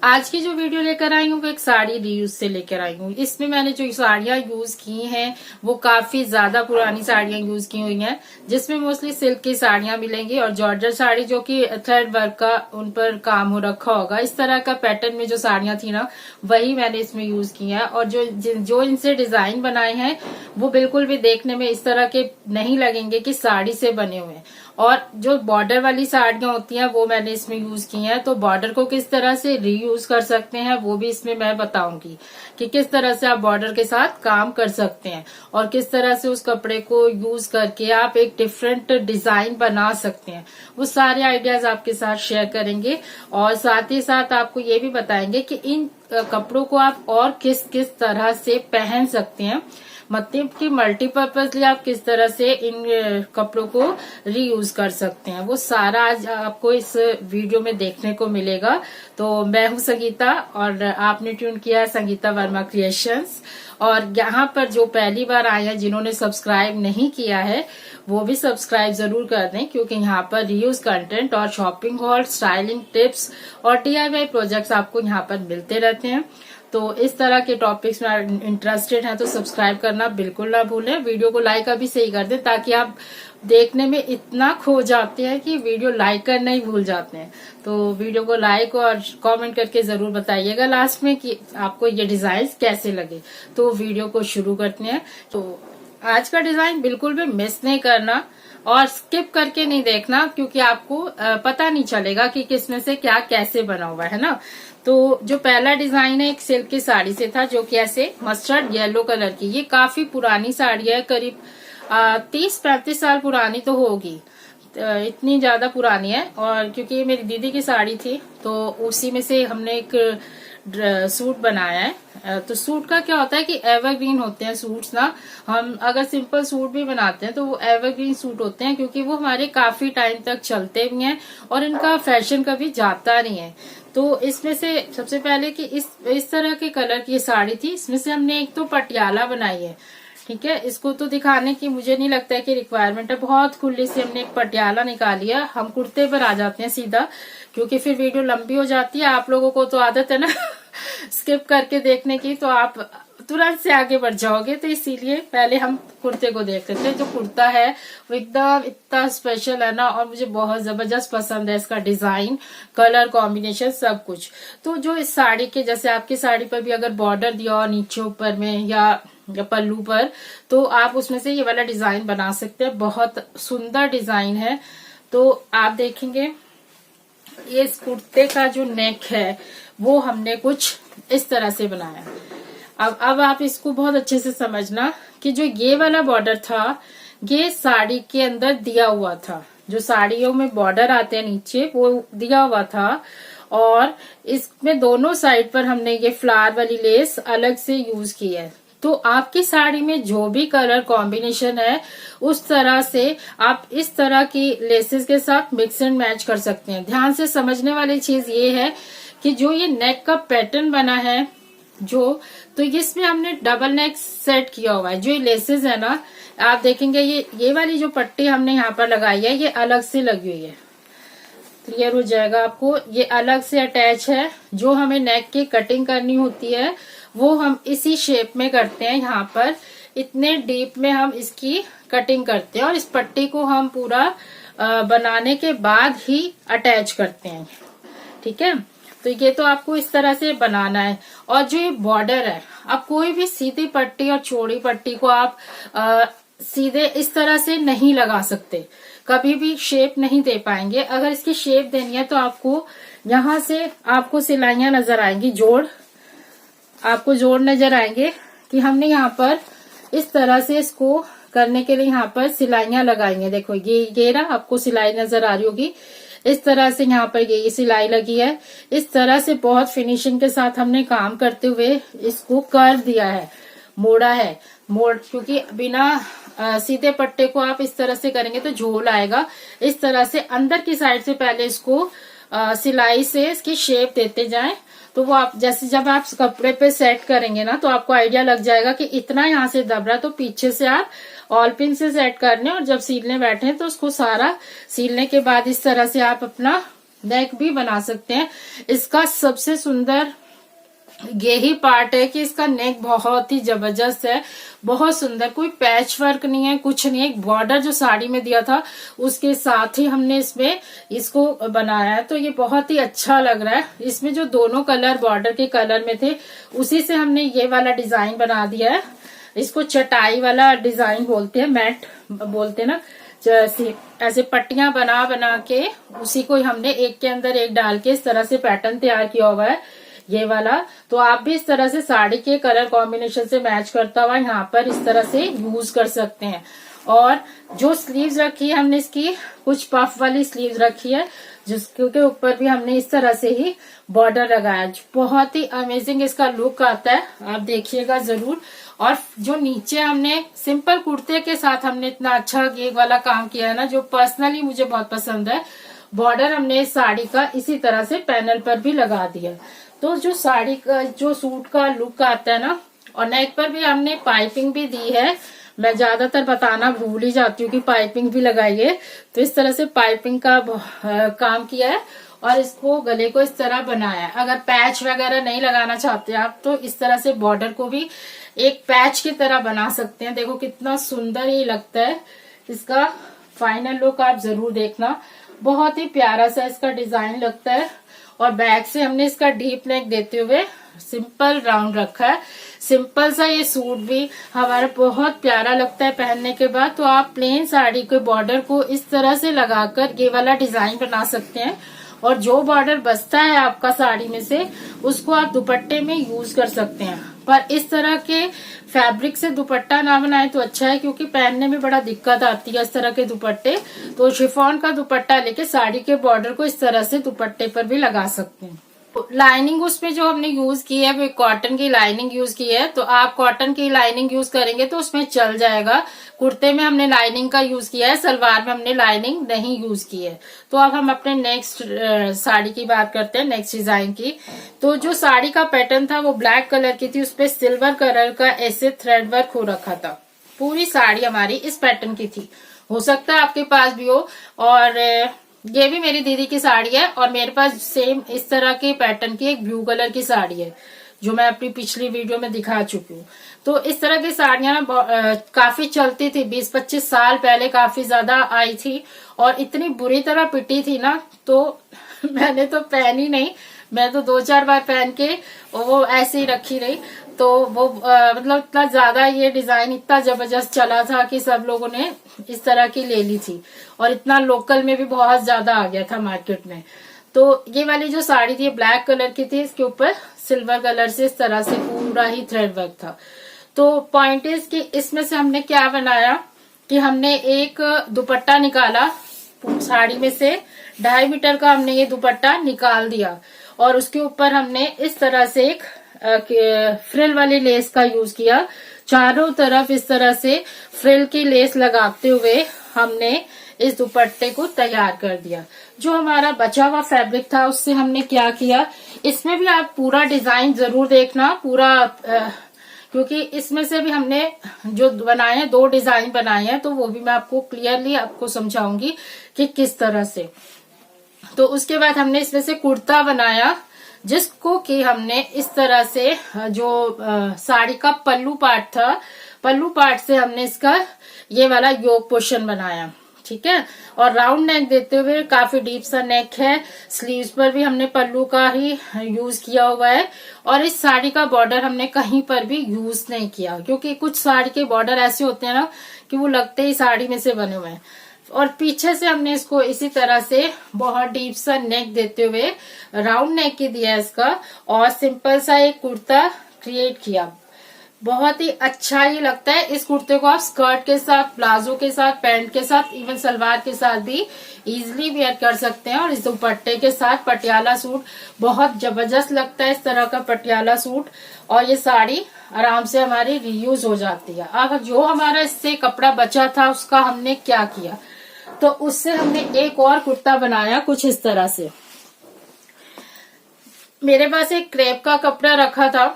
आज की जो वीडियो लेकर आई हूँ वो एक साड़ी रीयूज से लेकर आई हूँ। इसमें मैंने जो साड़ियाँ यूज की हैं वो काफी ज्यादा पुरानी साड़ियाँ यूज की हुई हैं, जिसमें मोस्टली सिल्क की साड़ियाँ मिलेंगी और जॉर्जेट साड़ी जो कि थ्रेड वर्क का उन पर काम हो रखा होगा। इस तरह का पैटर्न में जो साड़ियाँ थी ना वही मैंने इसमें यूज की है। और जो इनसे डिजाइन बनाए हैं वो बिल्कुल भी देखने में इस तरह के नहीं लगेंगे कि साड़ी से बने हुए हैं। और जो बॉर्डर वाली साड़ियां होती हैं वो मैंने इसमें यूज की हैं। तो बॉर्डर को किस तरह से रीयूज कर सकते हैं वो भी इसमें मैं बताऊंगी कि किस तरह से आप बॉर्डर के साथ काम कर सकते हैं और किस तरह से उस कपड़े को यूज करके आप एक डिफरेंट डिजाइन बना सकते हैं। वो सारे आइडियाज आपके साथ शेयर करेंगे और साथ ही साथ आपको ये भी बताएंगे कि इन कपड़ों को आप और किस किस तरह से पहन सकते हैं, मतलब कि मल्टीपर्पजली आप किस तरह से इन कपड़ों को रीयूज कर सकते हैं। वो सारा आज आपको इस वीडियो में देखने को मिलेगा। तो मैं हूं संगीता और आपने ट्यून किया है संगीता वर्मा क्रिएशंस। और यहाँ पर जो पहली बार आए हैं जिन्होंने सब्सक्राइब नहीं किया है वो भी सब्सक्राइब जरूर कर दें, क्योंकि यहाँ पर रीयूज कंटेंट और शॉपिंग हॉल, स्टाइलिंग टिप्स और DIY प्रोजेक्ट्स आपको यहाँ पर मिलते रहते हैं। तो इस तरह के टॉपिक्स में इंटरेस्टेड हैं तो सब्सक्राइब करना बिल्कुल ना भूलें। वीडियो को लाइक अभी से ही कर दें, ताकि आप देखने में इतना खो जाते हैं कि वीडियो लाइक करना ही भूल जाते हैं। तो वीडियो को लाइक और कमेंट करके जरूर बताइएगा लास्ट में कि आपको ये डिजाइन कैसे लगे। तो वीडियो को शुरू करते हैं। तो आज का डिजाइन बिल्कुल भी मिस नहीं करना और स्किप करके नहीं देखना, क्योंकि आपको पता नहीं चलेगा कि किसमें से क्या कैसे बना हुआ है ना। तो जो पहला डिजाइन है एक सिल्क की साड़ी से था, जो कि ऐसे मस्टर्ड येलो कलर की। ये काफी पुरानी साड़ी है, करीब 30-35 साल पुरानी तो होगी, इतनी ज्यादा पुरानी है। और क्योंकि ये मेरी दीदी की साड़ी थी तो उसी में से हमने एक सूट बनाया है। तो सूट का क्या होता है कि एवरग्रीन होते हैं सूट्स ना। हम अगर सिंपल सूट भी बनाते हैं तो वो एवरग्रीन सूट होते हैं, क्योंकि वो हमारे काफी टाइम तक चलते भी हैं और इनका फैशन कभी जाता नहीं है। तो इसमें से सबसे पहले कि इस तरह के कलर की साड़ी थी, इसमें से हमने एक तो पटियाला बनाई है। ठीक है, इसको तो दिखाने की मुझे नहीं लगता है कि रिक्वायरमेंट है। बहुत खुली से हमने एक पटियाला निकाली है। हम कुर्ते पर आ जाते हैं सीधा, क्योंकि फिर वीडियो लंबी हो जाती है। आप लोगों को तो आदत है ना स्किप करके देखने की, तो आप तुरंत से आगे बढ़ जाओगे। तो इसीलिए पहले हम कुर्ते को देख लेते हैं। जो कुर्ता है वो एकदम इतना स्पेशल है ना, और मुझे बहुत जबरदस्त पसंद है इसका डिजाइन, कलर कॉम्बिनेशन, सब कुछ। तो जो इस साड़ी के जैसे आपकी साड़ी पर भी अगर बॉर्डर दिया हो नीचे ऊपर में या पल्लू पर, तो आप उसमें से ये वाला डिजाइन बना सकते हैं। बहुत सुंदर डिजाइन है। तो आप देखेंगे ये इस कुर्ते का जो नेक है वो हमने कुछ इस तरह से बनाया। अब आप इसको बहुत अच्छे से समझना कि जो ये वाला बॉर्डर था ये साड़ी के अंदर दिया हुआ था। जो साड़ियों में बॉर्डर आते हैं नीचे वो दिया हुआ था, और इसमें दोनों साइड पर हमने ये फ्लावर वाली लेस अलग से यूज की है। तो आपकी साड़ी में जो भी कलर कॉम्बिनेशन है उस तरह से आप इस तरह की लेसेस के साथ मिक्स एंड मैच कर सकते हैं। ध्यान से समझने वाली चीज ये है कि जो ये नेक का पैटर्न बना है तो इसमें हमने डबल नेक सेट किया हुआ है। जो ये लेसेस है ना, आप देखेंगे ये वाली जो पट्टी हमने यहाँ पर लगाई है ये अलग से लगी हुई है। क्लियर हो जाएगा आपको, ये अलग से अटैच है। जो हमें नेक की कटिंग करनी होती है वो हम इसी शेप में करते हैं। यहाँ पर इतने डीप में हम इसकी कटिंग करते हैं और इस पट्टी को हम पूरा बनाने के बाद ही अटैच करते हैं। ठीक है, तो ये तो आपको इस तरह से बनाना है। और जो ये बॉर्डर है, अब कोई भी सीधी पट्टी और चौड़ी पट्टी को आप सीधे इस तरह से नहीं लगा सकते, कभी भी शेप नहीं दे पाएंगे। अगर इसकी शेप देनी है तो आपको यहाँ से आपको सिलाइयां नजर आएंगी, आपको जोड़ नजर आएंगे कि हमने यहाँ पर इस तरह से इसको करने के लिए यहाँ पर सिलाइयां लगाएंगे। देखो ये ना आपको सिलाई नजर आ रही होगी। इस तरह से यहाँ पर ये सिलाई लगी है। इस तरह से बहुत फिनिशिंग के साथ हमने काम करते हुए इसको कर दिया है, मोड़ा है। क्योंकि बिना सीधे पट्टे को आप इस तरह से करेंगे तो झोल आएगा। इस तरह से अंदर की साइड से पहले इसको सिलाई से इसकी शेप देते जाएं। तो वो आप जैसे जब आप कपड़े पे सेट करेंगे ना तो आपको आइडिया लग जाएगा कि इतना यहाँ से दब रहा है, तो पीछे से आप ऑल पिन से सेट करने, और जब सीलने बैठे तो उसको सारा सीलने के बाद इस तरह से आप अपना नेक भी बना सकते हैं। इसका सबसे सुंदर यही पार्ट है कि इसका नेक बहुत ही जबरदस्त है, बहुत सुंदर, कोई पैच वर्क नहीं है, कुछ नहीं है। बॉर्डर जो साड़ी में दिया था उसके साथ ही हमने इसमें इसको बनाया है, तो ये बहुत ही अच्छा लग रहा है। इसमें जो दोनों कलर बॉर्डर के कलर में थे उसी से हमने ये वाला डिजाइन बना दिया है। इसको चटाई वाला डिजाइन बोलते हैं, मैट बोलते हैं ना, जैसे ऐसे पट्टियां बना बना के उसी को हमने एक के अंदर एक डाल के इस तरह से पैटर्न तैयार किया हुआ है ये वाला। तो आप भी इस तरह से साड़ी के कलर कॉम्बिनेशन से मैच करता हुआ यहाँ पर इस तरह से यूज कर सकते हैं। और जो स्लीव्स रखी है हमने इसकी कुछ पफ वाली स्लीव्स रखी है, जिसके ऊपर भी हमने इस तरह से ही बॉर्डर लगाया। बहुत ही अमेजिंग इसका लुक आता है, आप देखिएगा जरूर। और जो नीचे हमने सिंपल कुर्ते के साथ हमने इतना अच्छा गेग वाला काम किया है ना, जो पर्सनली मुझे बहुत पसंद है। बॉर्डर हमने इस साड़ी का इसी तरह से पैनल पर भी लगा दिया। तो जो साड़ी का जो सूट का लुक आता है ना, और नेक पर भी हमने पाइपिंग भी दी है। मैं ज्यादातर बताना भूल ही जाती हूँ कि पाइपिंग भी लगाई है, तो इस तरह से पाइपिंग का काम किया है और इसको गले को इस तरह बनाया है। अगर पैच वगैरह नहीं लगाना चाहते आप तो इस तरह से बॉर्डर को भी एक पैच की तरह बना सकते हैं। देखो कितना सुंदर ये लगता है। इसका फाइनल लुक आप जरूर देखना, बहुत ही प्यारा सा इसका डिजाइन लगता है। और बैक से हमने इसका डीप नेक देते हुए सिंपल राउंड रखा है। सिंपल सा ये सूट भी हमारा बहुत प्यारा लगता है पहनने के बाद। तो आप प्लेन साड़ी के बॉर्डर को इस तरह से लगाकर ये वाला डिजाइन बना सकते हैं। और जो बॉर्डर बचता है आपका साड़ी में से उसको आप दुपट्टे में यूज कर सकते हैं। पर इस तरह के फैब्रिक से दुपट्टा ना बनाए तो अच्छा है, क्योंकि पहनने में बड़ा दिक्कत आती है इस तरह के दुपट्टे। तो शिफॉन का दुपट्टा लेके साड़ी के बॉर्डर को इस तरह से दुपट्टे पर भी लगा सकते हैं। लाइनिंग उसमें जो हमने यूज की है वो कॉटन की लाइनिंग यूज की है। तो आप कॉटन की लाइनिंग यूज करेंगे तो उसमें चल जाएगा। कुर्ते में हमने लाइनिंग का यूज किया है, सलवार में हमने लाइनिंग नहीं यूज की है। तो अब हम अपने नेक्स्ट साड़ी की बात करते हैं, नेक्स्ट डिजाइन की। तो जो साड़ी का पैटर्न था वो ब्लैक कलर की थी, उसपे सिल्वर कलर का ऐसे थ्रेड वर्क हो रखा था। पूरी साड़ी हमारी इस पैटर्न की थी, हो सकता है आपके पास भी हो। और ये भी मेरी दीदी की साड़ी है और मेरे पास सेम इस तरह के पैटर्न की एक ब्लू कलर की साड़ी है जो मैं अपनी पिछली वीडियो में दिखा चुकी हूँ। तो इस तरह की साड़ियां ना काफी चलती थी, 20-25 साल पहले काफी ज्यादा आई थी और इतनी बुरी तरह पिटी थी ना, तो मैंने तो पहनी नहीं। मैं तो 2-4 बार पहन के वो ऐसे ही रखी रही। तो वो मतलब इतना ज्यादा ये डिजाइन इतना जबरदस्त चला था कि सब लोगों ने इस तरह की ले ली थी और इतना लोकल में भी बहुत ज्यादा आ गया था मार्केट में। तो ये वाली जो साड़ी थी ब्लैक कलर की थी, इसके ऊपर सिल्वर कलर से इस तरह से पूरा ही थ्रेड वर्क था। तो पॉइंट इज कि इसमें से हमने क्या बनाया कि हमने एक दुपट्टा निकाला साड़ी में से, 2.5 मीटर का हमने ये दुपट्टा निकाल दिया और उसके ऊपर हमने इस तरह से एक फ्रिल वाली लेस का यूज किया। चारों तरफ इस तरह से फ्रिल की लेस लगाते हुए हमने इस दुपट्टे को तैयार कर दिया। जो हमारा बचा हुआ फैब्रिक था उससे हमने क्या किया, इसमें भी आप पूरा डिजाइन जरूर देखना पूरा, क्योंकि इसमें से भी हमने जो बनाए हैं 2 डिजाइन बनाए हैं, तो वो भी मैं आपको क्लियरली आपको समझाऊंगी कि किस तरह से। तो उसके बाद हमने इसमें से कुर्ता बनाया, जिसको कि हमने इस तरह से जो साड़ी का पल्लू पार्ट था, पल्लू पार्ट से हमने इसका ये वाला योक पोर्शन बनाया, ठीक है। और राउंड नेक देते हुए काफी डीप सा नेक है। स्लीव्स पर भी हमने पल्लू का ही यूज किया हुआ है। और इस साड़ी का बॉर्डर हमने कहीं पर भी यूज नहीं किया, क्योंकि कुछ साड़ी के बॉर्डर ऐसे होते हैं ना कि वो लगते ही साड़ी में से बने हुए हैं। और पीछे से हमने इसको इसी तरह से बहुत डीप सा नेक देते हुए राउंड नेक की दिया इसका, और सिंपल सा एक कुर्ता क्रिएट किया। बहुत ही अच्छा ये लगता है। इस कुर्ते को आप स्कर्ट के साथ, प्लाजो के साथ, पैंट के साथ, इवन सलवार के साथ भी इजीली वेयर कर सकते हैं। और इस दुपट्टे के साथ पटियाला सूट बहुत जबरदस्त लगता है, इस तरह का पटियाला सूट। और ये साड़ी आराम से हमारी रीयूज हो जाती है। अब जो हमारा इससे कपड़ा बचा था उसका हमने क्या किया, तो उससे हमने एक और कुर्ता बनाया कुछ इस तरह से। मेरे पास एक क्रेप का कपड़ा रखा था,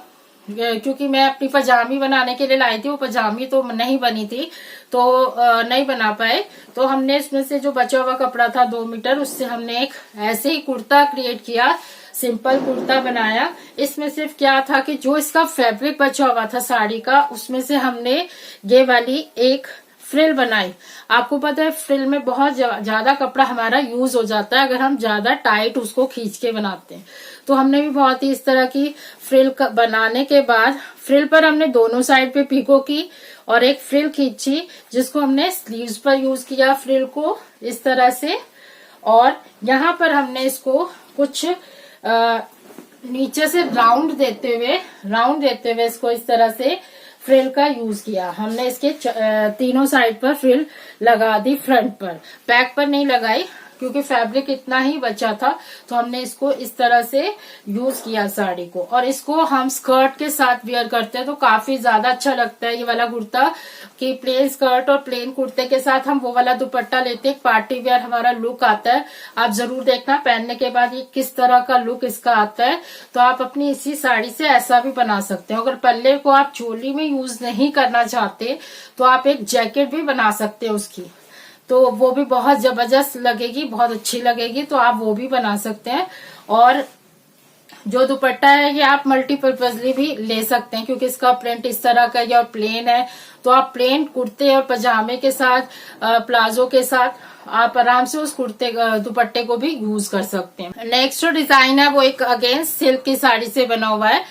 क्योंकि मैं अपनी पजामी बनाने के लिए लाई थी, वो पजामी तो नहीं बनी थी, तो नहीं बना पाए। तो हमने इसमें से जो बचा हुआ कपड़ा था 2 मीटर, उससे हमने एक ऐसे ही कुर्ता क्रिएट किया, सिंपल कुर्ता बनाया। इसमें सिर्फ क्या था कि जो इसका फैब्रिक बचा हुआ था साड़ी का, उसमें से हमने ये वाली एक फ्रिल बनाई। आपको पता है फ्रिल में बहुत ज्यादा कपड़ा हमारा यूज हो जाता है अगर हम ज्यादा टाइट उसको खींच के बनाते हैं। तो हमने भी बहुत ही इस तरह की फ्रिल बनाने के बाद फ्रिल पर हमने दोनों साइड पे पीको की और एक फ्रिल खींची, जिसको हमने स्लीव्स पर यूज किया फ्रिल को इस तरह से। और यहाँ पर हमने इसको कुछ नीचे से राउंड देते हुए इसको इस तरह से फ्रिल का यूज किया हमने। इसके तीनों साइड पर फ्रिल लगा दी, फ्रंट पर, बैक पर नहीं लगाई क्योंकि फैब्रिक इतना ही बचा था। तो हमने इसको इस तरह से यूज किया साड़ी को, और इसको हम स्कर्ट के साथ वेयर करते हैं तो काफी ज्यादा अच्छा लगता है ये वाला कुर्ता, कि प्लेन स्कर्ट और प्लेन कुर्ते के साथ हम वो वाला दुपट्टा लेते हैं, पार्टी वेयर हमारा लुक आता है। आप जरूर देखना पहनने के बाद ये किस तरह का लुक इसका आता है। तो आप अपनी इसी साड़ी से ऐसा भी बना सकते हो। अगर पल्ले को आप चोली में यूज नहीं करना चाहते तो आप एक जैकेट भी बना सकते हो उसकी, तो वो भी बहुत जबरदस्त लगेगी, बहुत अच्छी लगेगी, तो आप वो भी बना सकते हैं। और जो दुपट्टा है ये आप मल्टीपर्पजली भी ले सकते हैं, क्योंकि इसका प्रिंट इस तरह का है और प्लेन है, तो आप प्लेन कुर्ते और पजामे के साथ, प्लाजो के साथ आप आराम से उस कुर्ते दुपट्टे को भी यूज कर सकते हैं। नेक्स्ट जो डिजाइन है वो एक अगेन सिल्क की साड़ी से बना हुआ है।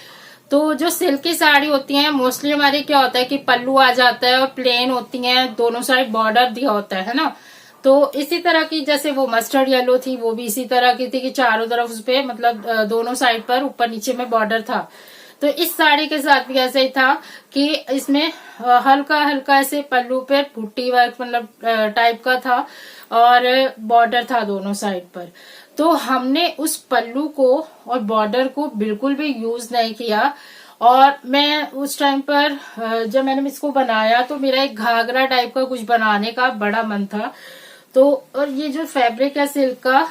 तो जो सिल्क की साड़ी होती है मोस्टली हमारी क्या होता है कि पल्लू आ जाता है और प्लेन होती है, दोनों साइड बॉर्डर दिया होता है ना। तो इसी तरह की, जैसे वो मस्टर्ड येलो थी वो भी इसी तरह की थी कि चारों तरफ उसपे मतलब दोनों साइड पर ऊपर नीचे में बॉर्डर था। तो इस साड़ी के साथ भी ऐसे ही था कि इसमें हल्का हल्का ऐसे पल्लू पे पुट्टी वर्क मतलब टाइप का था और बॉर्डर था दोनों साइड पर। तो हमने उस पल्लू को और बॉर्डर को बिल्कुल भी यूज नहीं किया। और मैं उस टाइम पर जब मैंने इसको बनाया तो मेरा एक घाघरा टाइप का कुछ बनाने का बड़ा मन था। तो और ये जो फैब्रिक है सिल्क का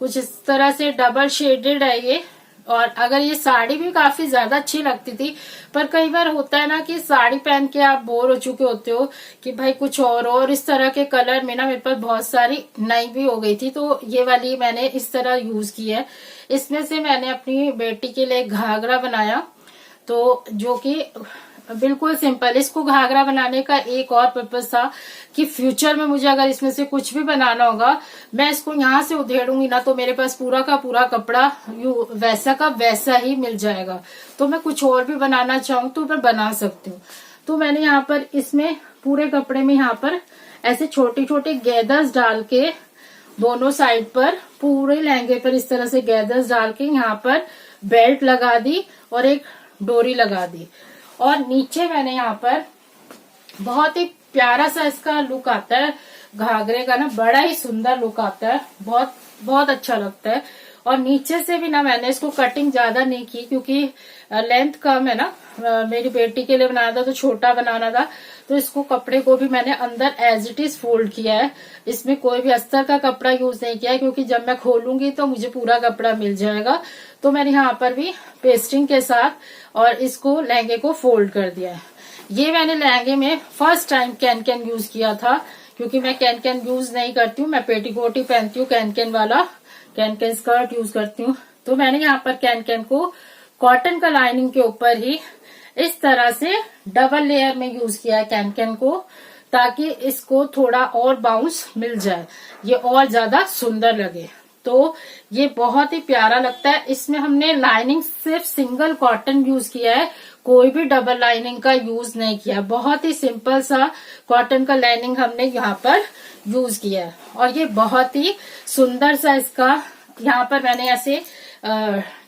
कुछ इस तरह से डबल शेडेड है ये। और अगर ये साड़ी भी काफी ज्यादा अच्छी लगती थी, पर कई बार होता है ना कि साड़ी पहन के आप बोर हो चुके होते हो कि भाई कुछ और इस तरह के कलर में ना मेरे पास बहुत सारी नई भी हो गई थी। तो ये वाली मैंने इस तरह यूज की है। इसमें से मैंने अपनी बेटी के लिए घाघरा बनाया, तो जो कि बिल्कुल सिंपल। इसको घाघरा बनाने का एक और पर्पज था कि फ्यूचर में मुझे अगर इसमें से कुछ भी बनाना होगा, मैं इसको यहाँ से उधेड़ूंगी ना तो मेरे पास पूरा का पूरा कपड़ा वैसा का वैसा ही मिल जाएगा। तो मैं कुछ और भी बनाना चाहूँ तो मैं बना सकती हूँ। तो मैंने यहाँ पर इसमें पूरे कपड़े में यहाँ पर ऐसे छोटे छोटे गैदर्स डाल के दोनों साइड पर पूरे लहंगे पर इस तरह से गैदर्स डाल के यहाँ पर बेल्ट लगा दी और एक डोरी लगा दी। और नीचे मैंने यहाँ पर बहुत ही प्यारा सा इसका लुक आता है घाघरे का ना, बड़ा ही सुंदर लुक आता है, बहुत बहुत अच्छा लगता है। और नीचे से भी ना मैंने इसको कटिंग ज्यादा नहीं की क्योंकि लेंथ कम है ना, मेरी बेटी के लिए बनाना था तो छोटा बनाना था। तो इसको कपड़े को भी मैंने अंदर एज इट इज फोल्ड किया है, इसमें कोई भी अस्तर का कपड़ा यूज नहीं किया है क्योंकि जब मैं खोलूंगी तो मुझे पूरा कपड़ा मिल जाएगा। तो मैंने यहाँ पर भी पेस्टिंग के साथ और इसको लहंगे को फोल्ड कर दिया है। ये मैंने लहंगे में फर्स्ट टाइम कैन यूज किया था क्योंकि मैं कैन यूज नहीं करती हूँ, मैं पेटीकोट ही पहनती हूँ, कैन वाला कैन स्कर्ट यूज करती हूँ। तो मैंने यहाँ पर कैन को कॉटन का लाइनिंग के ऊपर ही इस तरह से डबल लेयर में यूज किया है कैन को, ताकि इसको थोड़ा और बाउंस मिल जाए, ये और ज्यादा सुंदर लगे। तो ये बहुत ही प्यारा लगता है। इसमें हमने लाइनिंग सिर्फ सिंगल कॉटन यूज किया है, कोई भी डबल लाइनिंग का यूज नहीं किया। बहुत ही सिंपल सा कॉटन का लाइनिंग हमने यहाँ पर यूज किया है और ये बहुत ही सुंदर सा इसका यहाँ पर मैंने ऐसे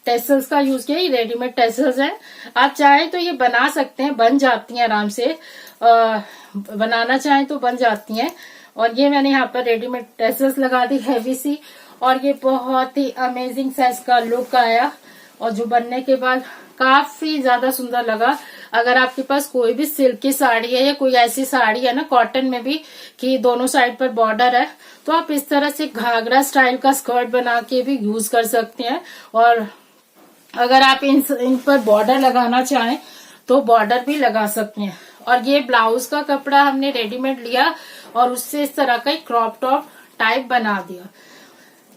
टेसल्स का यूज किया। ये रेडीमेड टेसल्स हैं, आप चाहें तो ये बना सकते हैं, बन जाती हैं आराम से, बनाना चाहें तो बन जाती हैं। और ये मैंने यहाँ पर रेडीमेड टेसल्स लगा दी हैवी सी, और ये बहुत ही अमेजिंग सा इसका लुक आया और जो बनने के बाद काफी ज्यादा सुंदर लगा। अगर आपके पास कोई भी सिल्क की साड़ी है या कोई ऐसी साड़ी है ना कॉटन में भी कि दोनों साइड पर बॉर्डर है, तो आप इस तरह से घाघरा स्टाइल का स्कर्ट बना के भी यूज कर सकते हैं और अगर आप इन पर बॉर्डर लगाना चाहें तो बॉर्डर भी लगा सकते हैं। और ये ब्लाउज का कपड़ा हमने रेडीमेड लिया और उससे इस तरह का एक क्रॉप टॉप टाइप बना दिया।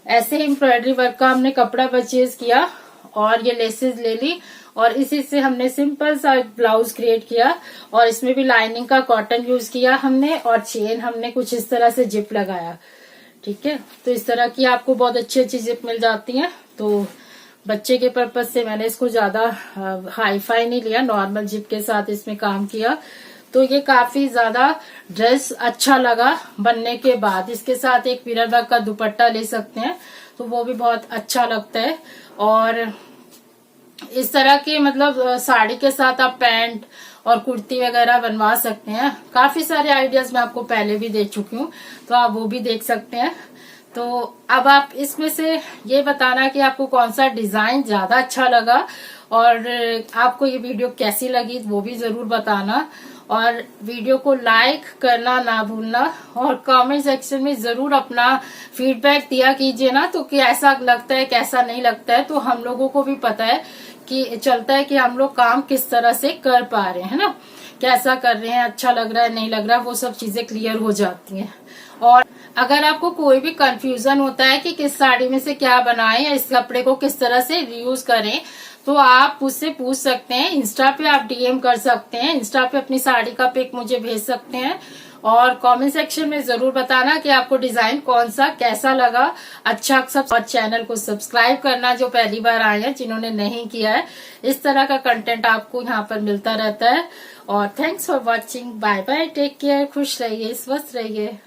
ऐसे ही एम्ब्रॉयडरी वर्क का हमने कपड़ा परचेज किया और ये लेसेस ले ली और इसी से हमने सिंपल सा ब्लाउज क्रिएट किया और इसमें भी लाइनिंग का कॉटन यूज किया हमने और चेन हमने कुछ इस तरह से जिप लगाया। ठीक है, तो इस तरह की आपको बहुत अच्छी अच्छी जिप मिल जाती है। तो बच्चे के पर्पज से मैंने इसको ज्यादा हाई फाई नहीं लिया, नॉर्मल जिप के साथ इसमें काम किया। तो ये काफी ज्यादा ड्रेस अच्छा लगा बनने के बाद। इसके साथ एक मिरर वर्क का दुपट्टा ले सकते हैं तो वो भी बहुत अच्छा लगता है। और इस तरह के मतलब साड़ी के साथ आप पैंट और कुर्ती वगैरह बनवा सकते हैं। काफी सारे आइडियाज मैं आपको पहले भी दे चुकी हूँ, तो आप वो भी देख सकते हैं। तो अब आप इसमें से ये बताना कि आपको कौन सा डिजाइन ज्यादा अच्छा लगा और आपको ये वीडियो कैसी लगी वो भी जरूर बताना। और वीडियो को लाइक करना ना भूलना और कमेंट सेक्शन में जरूर अपना फीडबैक दिया कीजिए ना, तो कैसा लगता है कैसा नहीं लगता है, तो हम लोगों को भी पता है कि चलता है कि हम लोग काम किस तरह से कर पा रहे हैं ना, कैसा कर रहे हैं, अच्छा लग रहा है नहीं लग रहा है, वो सब चीजें क्लियर हो जाती हैं। और अगर आपको कोई भी कंफ्यूजन होता है कि किस साड़ी में से क्या बनाएं या इस कपड़े को किस तरह से रीयूज करें, तो आप मुझसे पूछ सकते हैं। इंस्टा पे आप डीएम कर सकते हैं, इंस्टा पे अपनी साड़ी का पिक मुझे भेज सकते हैं और कमेंट सेक्शन में जरूर बताना कि आपको डिजाइन कौन सा कैसा लगा, अच्छा सब। और चैनल को सब्सक्राइब करना जो पहली बार आए हैं, जिन्होंने नहीं किया है। इस तरह का कंटेंट आपको यहाँ पर मिलता रहता है। और thanks for watching, bye bye, take care, खुश रहिए, स्वस्थ रहिए।